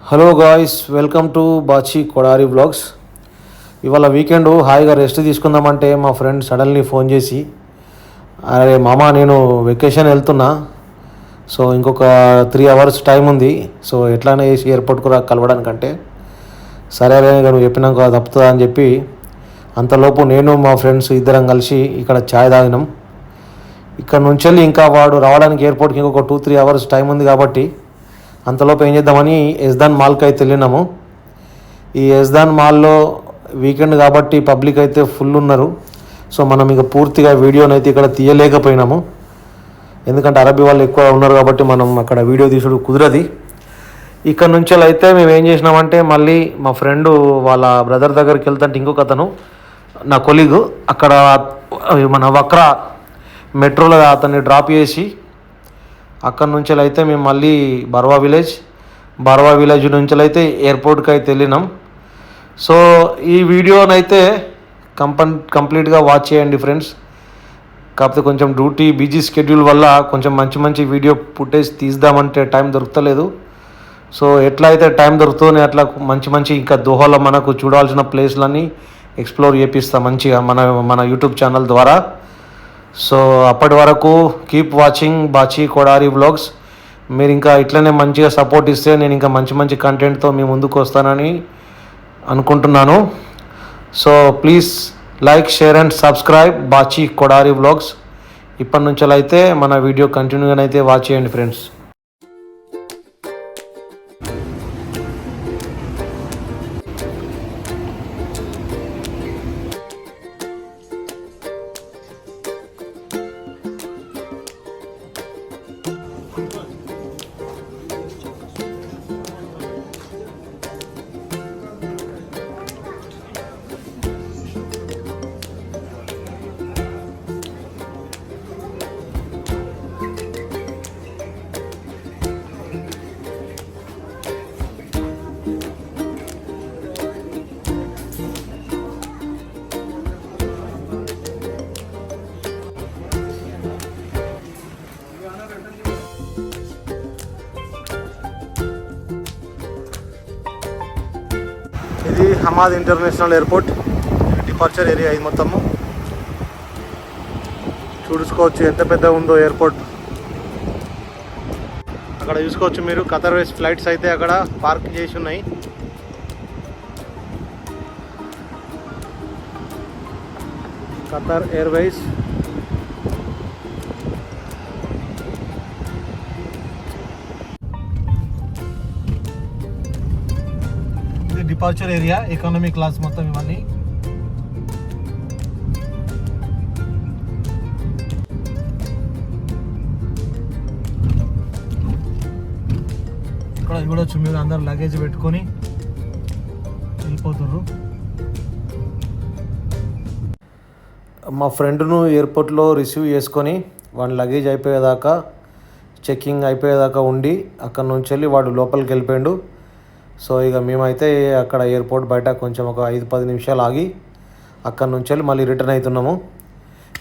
Hello guys, welcome to Bachi Kodari blogs. ఇవాళ weekend హాయిగా rest తీసుకుందామంటే మా ఫ్రెండ్ సడన్లీ ఫోన్ చేసి, అరే మామ నేను వెకేషన్ వెళ్తున్నా, సో ఇంకొక 3 hours టైం ఉంది, సో ఎట్లానే వేసి ఎయిర్పోర్ట్కు కలవడానికంటే సరే నువ్వు చెప్పినాక తప్పుతుందా అని చెప్పి అంతలోపు నేను మా ఫ్రెండ్స్ ఇద్దరం కలిసి ఇక్కడ ఛాయ్ తాగినాం. ఇక్కడ నుంచి వెళ్ళి ఇంకా వాడు రావడానికి ఎయిర్పోర్ట్కి ఇంకొక 2-3 hours టైం ఉంది కాబట్టి అంతలోపు ఏం చేద్దామని యజ్దాన్ మాల్కి అయితే వెళ్ళినాము. ఈ యజ్దాన్ మాల్లో వీకెండ్ కాబట్టి పబ్లిక్ అయితే ఫుల్ ఉన్నారు. సో మనం ఇక పూర్తిగా వీడియోని అయితే ఇక్కడ తీయలేకపోయినాము, ఎందుకంటే అరబీ వాళ్ళు ఎక్కువ ఉన్నారు కాబట్టి మనం అక్కడ వీడియో తీసుడు కుదరది. ఇక్కడ నుంచి అయితే మేము ఏం చేసినామంటే మళ్ళీ మా ఫ్రెండ్ వాళ్ళ బ్రదర్ దగ్గరికి వెళ్తుంటే ఇంకొక అతను నా కొలీగు అక్కడ మన వక్రా మెట్రోలో అతన్ని డ్రాప్ చేసి అక్కడ నుంచి అయితే మేము మళ్ళీ బర్వా విలేజ్ నుంచి అయితే ఎయిర్పోర్ట్కి అయితే వెళ్ళినాం. సో ఈ వీడియోనైతే కంప్లీట్గా వాచ్ చేయండి ఫ్రెండ్స్. కాకపోతే కొంచెం డ్యూటీ బిజీ స్కెడ్యూల్ వల్ల కొంచెం మంచి వీడియో ఫుటేజ్ తీద్దామంటే టైం దొరుకుతలేదు. సో ఎట్లా అయితే టైం దొరుకుతుంది అట్లా మంచి ఇంకా దోహాలో మనకు చూడాల్సిన ప్లేస్లన్నీ ఎక్స్ప్లోర్ చేపిస్తాం మంచిగా మన యూట్యూబ్ ఛానల్ ద్వారా. సో అప్పటి వరకు keep watching Bachi Kodari vlogs. మీరు ఇంకా ఇట్లనే మంచిగా సపోర్ట్ ఇస్తే నేను ఇంకా మంచి కంటెంట్తో మీ ముందుకు వస్తానని అనుకుంటున్నాను. So please like, share and subscribe Bachi Kodari vlogs. ఇప్పటి నుంచి అయితే మన వీడియో కంటిన్యూగా అయితే వాచ్ చేయండి ఫ్రెండ్స్. ఇది Hamad international airport departure area. ఇది మొత్తము చూసుకోవచ్చు ఎంత పెద్ద ఉందో ఎయిర్పోర్ట్. అక్కడ చూసుకోవచ్చు మీరు ఖతర్ వేస్ ఫ్లైట్స్ అయితే అక్కడ పార్క్ చేసి ఉన్నాయి. Qatar Airways departure area, economy class మొత్తం ఇవన్నీ. ఇక్కడ చూడొచ్చు మీరు అందరు లగేజ్ పెట్టుకొని వెళ్ళిపోతుర్రు. మా ఫ్రెండ్ను ఎయిర్పోర్ట్లో రిసీవ్ చేసుకొని వాడి లగేజ్ అయిపోయేదాకా చెక్కింగ్ అయిపోయేదాకా ఉండి అక్కడ నుంచి వెళ్ళి వాడు లోపలికి వెళ్ళిపోయాడు. సో ఇక మేమైతే అక్కడ ఎయిర్పోర్ట్ బయట కొంచెం ఒక 5-10 నిమిషాలు ఆగి అక్కడ నుంచి వెళ్ళి మళ్ళీ రిటర్న్ అవుతున్నాము.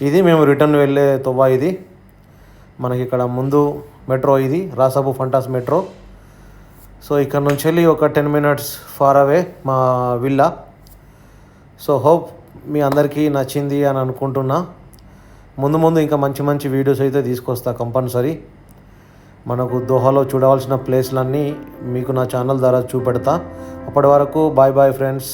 ఇది మేము రిటర్న్ వెళ్ళే తొవ్వ. ఇది మనకి ఇక్కడ ముందు మెట్రో, ఇది రాసాబు ఫంటాస్ మెట్రో. సో ఇక్కడ నుంచి వెళ్ళి ఒక 10 minutes ఫార్ అవే మా విల్లా. సో హోప్ మీ అందరికీ నచ్చింది అని అనుకుంటున్నా. ముందు ఇంకా మంచి వీడియోస్ అయితే తీసుకొస్తా కంపల్సరీ. మనకు దోహాలో చూడవలసిన ప్లేస్లన్నీ మీకు నా ఛానల్ ద్వారా చూపెడతా. అప్పటి వరకు బాయ్ ఫ్రెండ్స్.